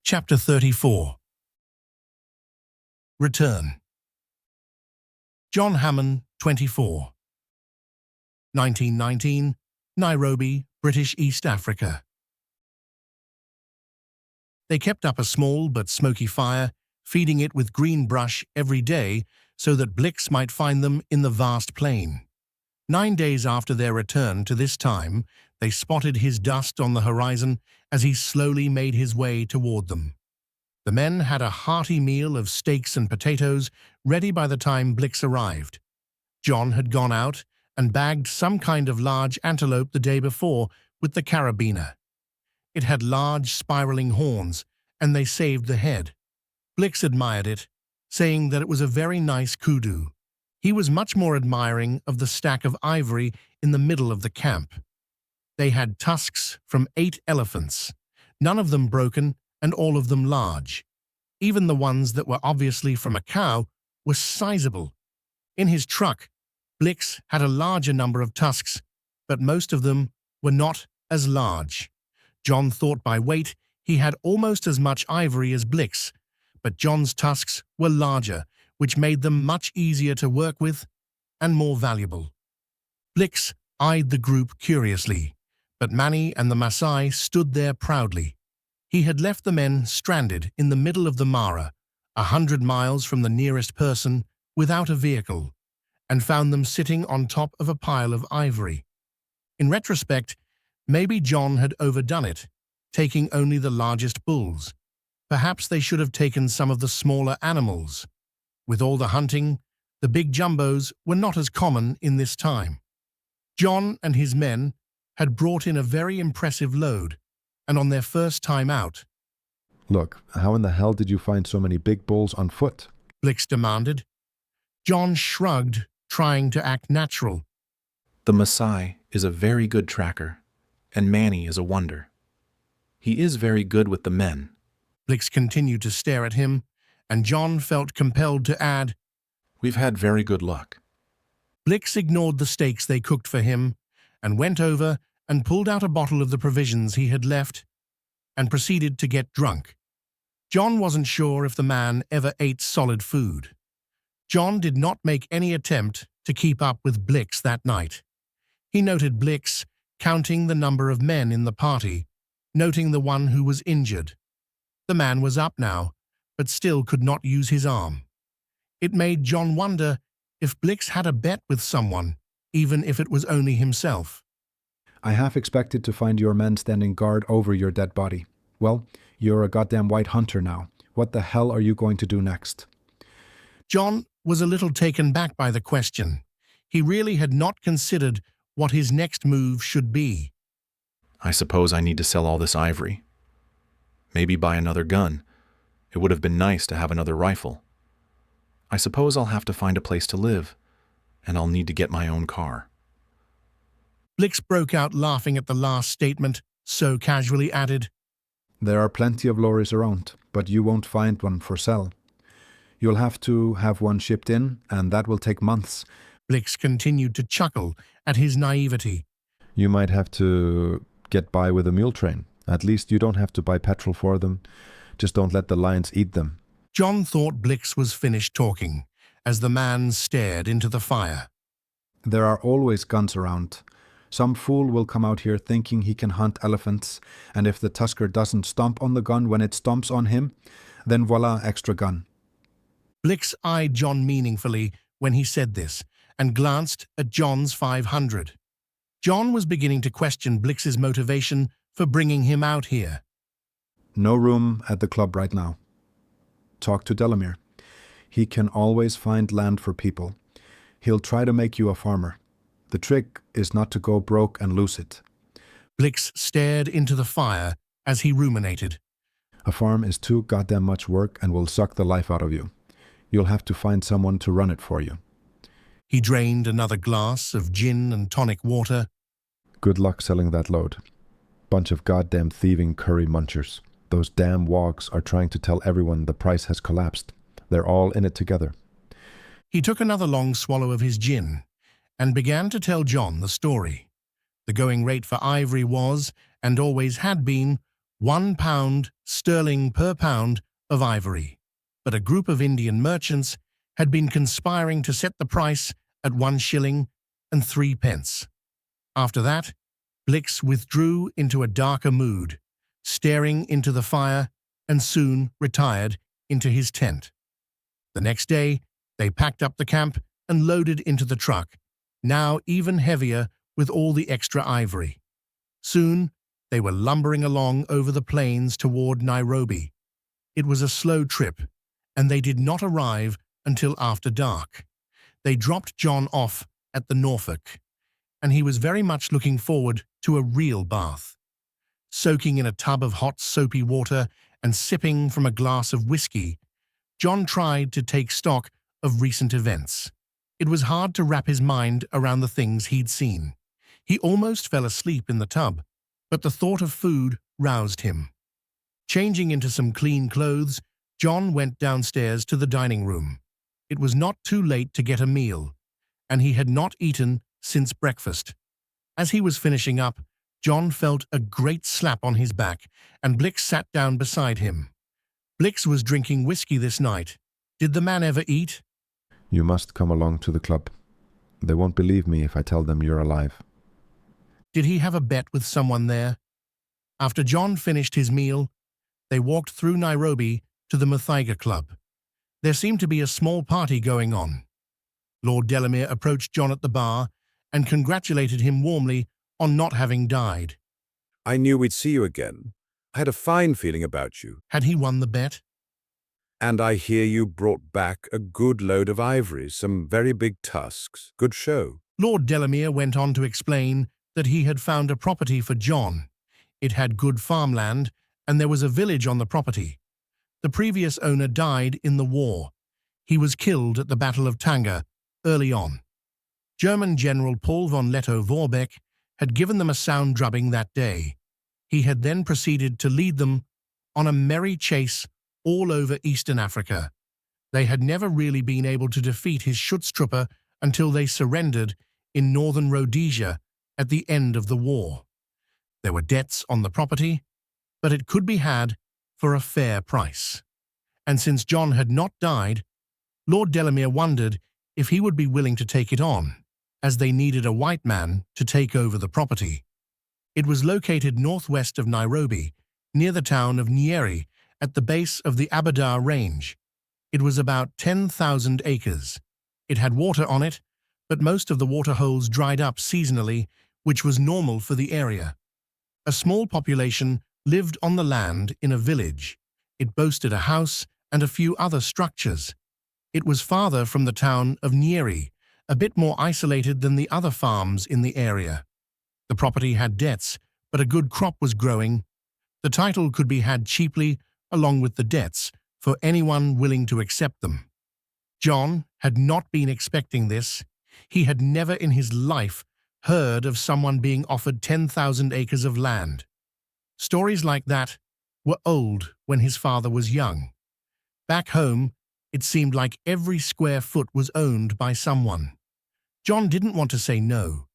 Chapter 34. Return. John Hamman, 24. 1919, Nairobi, British East Africa. They kept up a small but smoky fire, feeding it with green brush every day so that Blix might find them in the vast plain. 9 days after their return to this time, they spotted his dust on the horizon as he slowly made his way toward them. The men had a hearty meal of steaks and potatoes ready by the time Blix arrived. John had gone out and bagged some kind of large antelope the day before with the carabiner. It had large spiraling horns, and they saved the head. Blix admired it, saying that it was a very nice kudu. He was much more admiring of the stack of ivory in the middle of the camp. They had tusks from 8 elephants, none of them broken and all of them large. Even the ones that were obviously from a cow were sizable. In his truck, Blix had a larger number of tusks, but most of them were not as large. John thought by weight he had almost as much ivory as Blix, but John's tusks were larger, which made them much easier to work with and more valuable. Blix eyed the group curiously, but Manny and the Maasai stood there proudly. He had left the men stranded in the middle of the Mara, 100 miles from the nearest person, without a vehicle, and found them sitting on top of a pile of ivory. In retrospect, maybe John had overdone it, taking only the largest bulls. Perhaps they should have taken some of the smaller animals. With all the hunting, the big jumbos were not as common in this time. John and his men had brought in a very impressive load, and on their first time out. Look, how in the hell did you find so many big bulls on foot? Blix demanded. John shrugged, trying to act natural. The Maasai is a very good tracker, and Manny is a wonder. He is very good with the men. Blix continued to stare at him, and John felt compelled to add, We've had very good luck. Blix ignored the steaks they cooked for him and went over and pulled out a bottle of the provisions he had left and proceeded to get drunk. John wasn't sure if the man ever ate solid food. John did not make any attempt to keep up with Blix that night. He noted Blix counting the number of men in the party, noting the one who was injured. The man was up now, but still could not use his arm. It made John wonder if Blix had a bet with someone, even if it was only himself. I half expected to find your men standing guard over your dead body. Well, you're a goddamn white hunter now. What the hell are you going to do next? John was a little taken back by the question. He really had not considered what his next move should be. I suppose I need to sell all this ivory. Maybe buy another gun. It would have been nice to have another rifle. I suppose I'll have to find a place to live, and I'll need to get my own car. Blix broke out laughing at the last statement, so casually added, There are plenty of lorries around, but you won't find one for sale. You'll have to have one shipped in, and that will take months. Blix continued to chuckle at his naivety. You might have to get by with a mule train. At least you don't have to buy petrol for them. Just don't let the lions eat them. John thought Blix was finished talking, as the man stared into the fire. There are always guns around. Some fool will come out here thinking he can hunt elephants, and if the tusker doesn't stomp on the gun when it stomps on him, then voila, extra gun. Blix eyed John meaningfully when he said this, and glanced at John's 500. John was beginning to question Blix's motivation for bringing him out here. No room at the club right now. Talk to Delamere. He can always find land for people. He'll try to make you a farmer. The trick is not to go broke and lose it. Blix stared into the fire as he ruminated. A farm is too goddamn much work and will suck the life out of you. You'll have to find someone to run it for you. He drained another glass of gin and tonic water. Good luck selling that load. Bunch of goddamn thieving curry munchers. Those damn wogs are trying to tell everyone the price has collapsed. They're all in it together. He took another long swallow of his gin and began to tell John the story. The going rate for ivory was, and always had been, £1 sterling per pound of ivory. But a group of Indian merchants had been conspiring to set the price at 1 shilling and 3 pence. After that, Blix withdrew into a darker mood, staring into the fire, and soon retired into his tent. The next day, they packed up the camp and loaded into the truck, now even heavier with all the extra ivory. Soon, they were lumbering along over the plains toward Nairobi. It was a slow trip, and they did not arrive until after dark. They dropped John off at the Norfolk, and he was very much looking forward to a real bath. Soaking in a tub of hot soapy water and sipping from a glass of whiskey, John tried to take stock of recent events. It was hard to wrap his mind around the things he'd seen. He almost fell asleep in the tub, but the thought of food roused him. Changing into some clean clothes, John went downstairs to the dining room. It was not too late to get a meal, and he had not eaten since breakfast. As he was finishing up, John felt a great slap on his back, and Blix sat down beside him. Blix was drinking whiskey this night. Did the man ever eat? You must come along to the club. They won't believe me if I tell them you're alive. Did he have a bet with someone there? After John finished his meal, they walked through Nairobi to the Muthaiga Club. There seemed to be a small party going on. Lord Delamere approached John at the bar and congratulated him warmly on not having died. I knew we'd see you again. I had a fine feeling about you. Had he won the bet? And I hear you brought back a good load of ivory, some very big tusks. Good show. Lord Delamere went on to explain that he had found a property for John. It had good farmland, and there was a village on the property. The previous owner died in the war. He was killed at the Battle of Tanga early on. German General Paul von Lettow-Vorbeck had given them a sound drubbing that day. He had then proceeded to lead them on a merry chase all over Eastern Africa. They had never really been able to defeat his Schutztruppe until they surrendered in northern Rhodesia at the end of the war. There were debts on the property, but it could be had for a fair price. And since John had not died, Lord Delamere wondered if he would be willing to take it on, as they needed a white man to take over the property. It was located northwest of Nairobi, near the town of Nyeri, at the base of the Aberdare Range. It was about 10,000 acres. It had water on it, but most of the water holes dried up seasonally, which was normal for the area. A small population lived on the land in a village. It boasted a house and a few other structures. It was farther from the town of Nyeri, a bit more isolated than the other farms in the area. The property had debts, but a good crop was growing. The title could be had cheaply along with the debts for anyone willing to accept them. John had not been expecting this. He had never in his life heard of someone being offered 10,000 acres of land. Stories like that were old when his father was young. Back home, it seemed like every square foot was owned by someone. John didn't want to say no,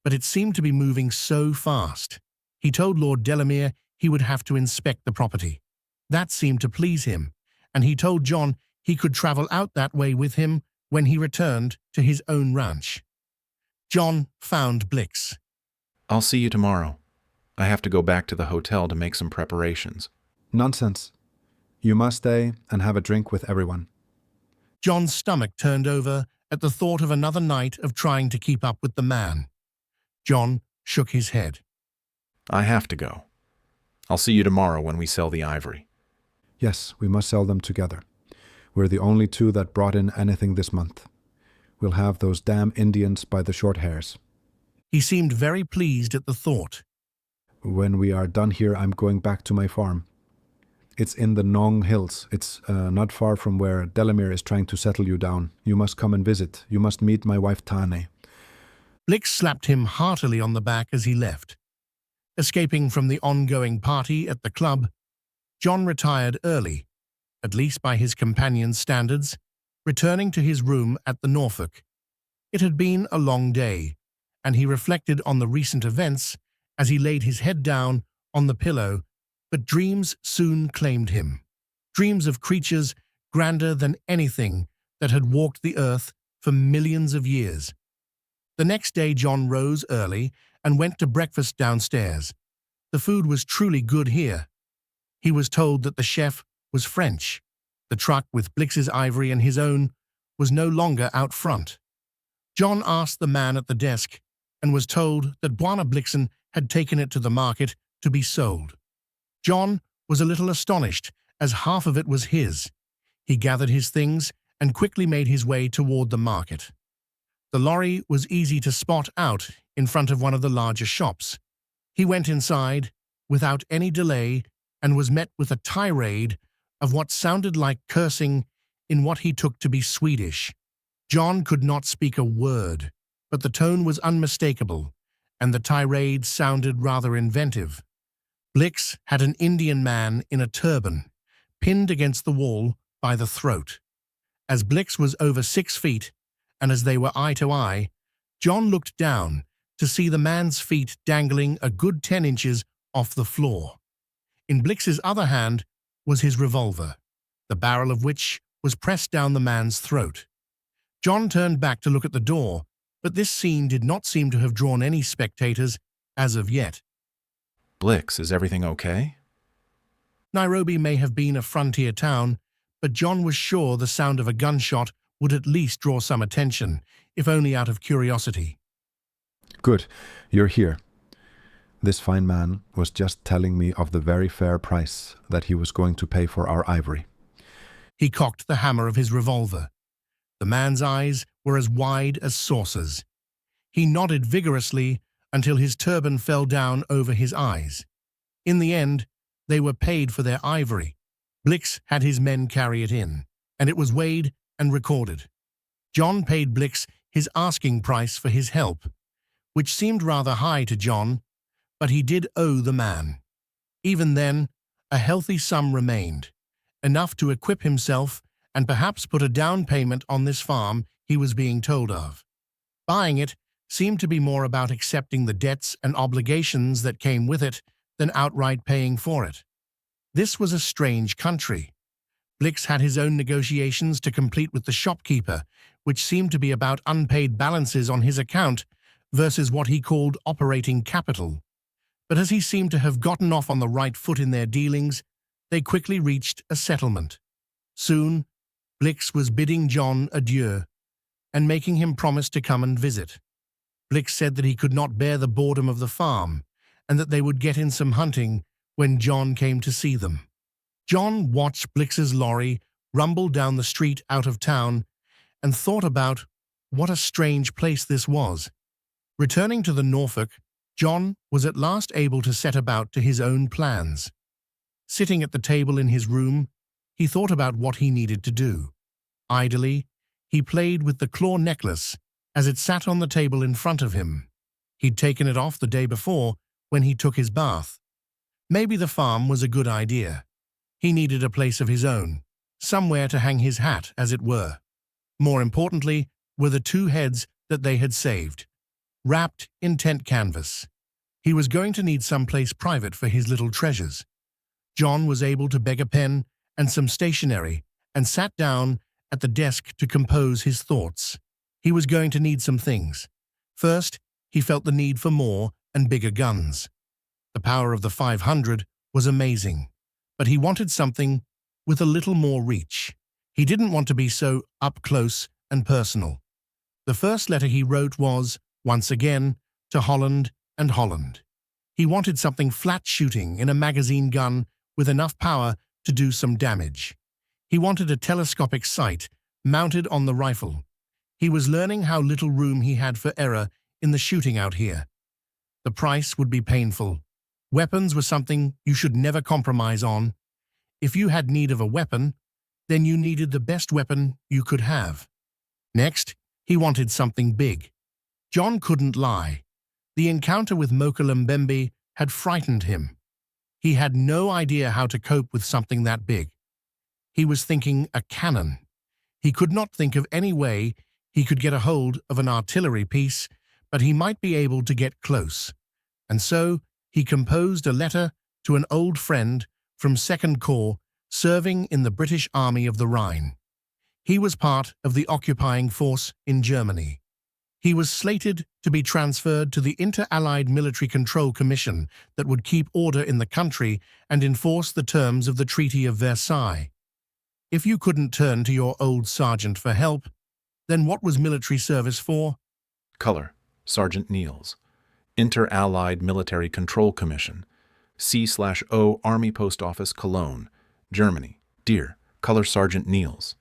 but it seemed to be moving so fast. He told Lord Delamere he would have to inspect the property. That seemed to please him, and he told John he could travel out that way with him when he returned to his own ranch. John found Blix. I'll see you tomorrow. I have to go back to the hotel to make some preparations. Nonsense. You must stay and have a drink with everyone. John's stomach turned over at the thought of another night of trying to keep up with the man. John shook his head. I have to go. I'll see you tomorrow when we sell the ivory. Yes, we must sell them together. We're the only two that brought in anything this month. We'll have those damn Indians by the short hairs. He seemed very pleased at the thought. When we are done here, I'm going back to my farm. It's in the Nong Hills. It's not far from where Delamere is trying to settle you down. You must come and visit. You must meet my wife Tane. Blix slapped him heartily on the back as he left. Escaping from the ongoing party at the club, John retired early, at least by his companion's standards, returning to his room at the Norfolk. It had been a long day, and he reflected on the recent events as he laid his head down on the pillow But dreams soon claimed him. Dreams of creatures grander than anything that had walked the earth for millions of years. The next day John rose early and went to breakfast downstairs. The food was truly good here. He was told that the chef was French. The truck with Blix's ivory and his own was no longer out front. John asked the man at the desk and was told that Bwana Blixen had taken it to the market to be sold. John was a little astonished, as half of it was his. He gathered his things and quickly made his way toward the market. The lorry was easy to spot out in front of one of the larger shops. He went inside without any delay and was met with a tirade of what sounded like cursing in what he took to be Swedish. John could not speak a word, but the tone was unmistakable, and the tirade sounded rather inventive. Blix had an Indian man in a turban, pinned against the wall by the throat. As Blix was over 6 feet, and as they were eye to eye, John looked down to see the man's feet dangling a good 10 inches off the floor. In Blix's other hand was his revolver, the barrel of which was pressed down the man's throat. John turned back to look at the door, but this scene did not seem to have drawn any spectators as of yet. Blix, is everything okay? Nairobi may have been a frontier town, but John was sure the sound of a gunshot would at least draw some attention, if only out of curiosity. Good, you're here. This fine man was just telling me of the very fair price that he was going to pay for our ivory. He cocked the hammer of his revolver. The man's eyes were as wide as saucers. He nodded vigorously until his turban fell down over his eyes. In the end, they were paid for their ivory. Blix had his men carry it in, and it was weighed and recorded. John paid Blix his asking price for his help, which seemed rather high to John, but he did owe the man. Even then, a healthy sum remained, enough to equip himself and perhaps put a down payment on this farm he was being told of. Buying it seemed to be more about accepting the debts and obligations that came with it than outright paying for it. This was a strange country. Blix had his own negotiations to complete with the shopkeeper, which seemed to be about unpaid balances on his account versus what he called operating capital. But as he seemed to have gotten off on the right foot in their dealings, they quickly reached a settlement. Soon, Blix was bidding John adieu and making him promise to come and visit. Blix said that he could not bear the boredom of the farm and that they would get in some hunting when John came to see them. John watched Blix's lorry rumble down the street out of town and thought about what a strange place this was. Returning to the Norfolk, John was at last able to set about to his own plans. Sitting at the table in his room, he thought about what he needed to do. Idly, he played with the claw necklace as it sat on the table in front of him. He'd taken it off the day before when he took his bath. Maybe the farm was a good idea. He needed a place of his own, somewhere to hang his hat, as it were. More importantly were the 2 heads that they had saved, wrapped in tent canvas. He was going to need some place private for his little treasures. John was able to beg a pen and some stationery and sat down at the desk to compose his thoughts. He was going to need some things. First, he felt the need for more and bigger guns. The power of the 500 was amazing, but he wanted something with a little more reach. He didn't want to be so up close and personal. The first letter he wrote was, once again, to Holland and Holland. He wanted something flat shooting in a magazine gun with enough power to do some damage. He wanted a telescopic sight mounted on the rifle. He was learning how little room he had for error in the shooting out here. The price would be painful. Weapons were something you should never compromise on. If you had need of a weapon, then you needed the best weapon you could have. Next, he wanted something big. John couldn't lie. The encounter with Mokola Mbembe had frightened him. He had no idea how to cope with something that big. He was thinking a cannon. He could not think of any way he could get a hold of an artillery piece, but he might be able to get close. And so he composed a letter to an old friend from 2nd Corps serving in the British Army of the Rhine. He was part of the occupying force in Germany. He was slated to be transferred to the Inter-Allied Military Control Commission that would keep order in the country and enforce the terms of the Treaty of Versailles. If you couldn't turn to your old sergeant for help, then what was military service for? Color: Sergeant Niels. Inter-Allied Military Control Commission. C/O Army Post Office, Cologne, Germany. Dear Color Sergeant Niels.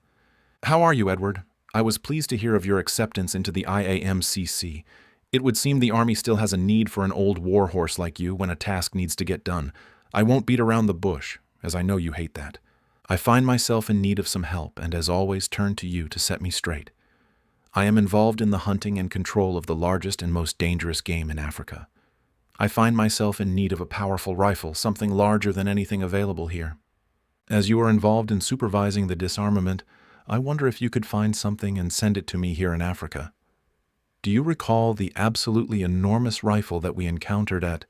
How are you, Edward? I was pleased to hear of your acceptance into the IAMCC. It would seem the Army still has a need for an old warhorse like you when a task needs to get done. I won't beat around the bush, as I know you hate that. I find myself in need of some help, and as always turn to you to set me straight. I am involved in the hunting and control of the largest and most dangerous game in Africa. I find myself in need of a powerful rifle, something larger than anything available here. As you are involved in supervising the disarmament, I wonder if you could find something and send it to me here in Africa. Do you recall the absolutely enormous rifle that we encountered at